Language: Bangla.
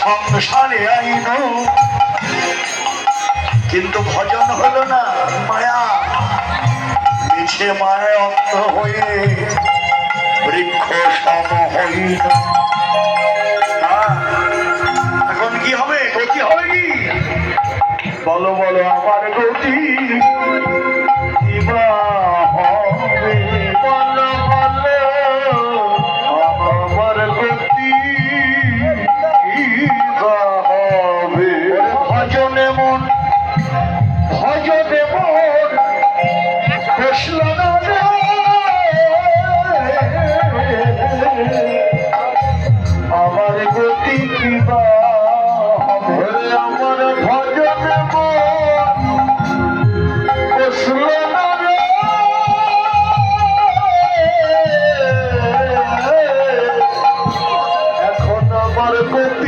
সংসারে আইন কিন্তু ভজন হলো না, মায়া মিছে মায়া অন্ত হয়ে বৃক্ষ সম হইল। এখন কি হবে, গতি হবে কি? বলো বলো আমার গতি কিবা হবে, বলো বলো আমার গতি কিবা হবে। ভজনে মন ভজনে মন কৃষ্ণ আমার গতি কিবা হবে, আমার ভজনে মন কৃষ্ণ এখন আমার গতি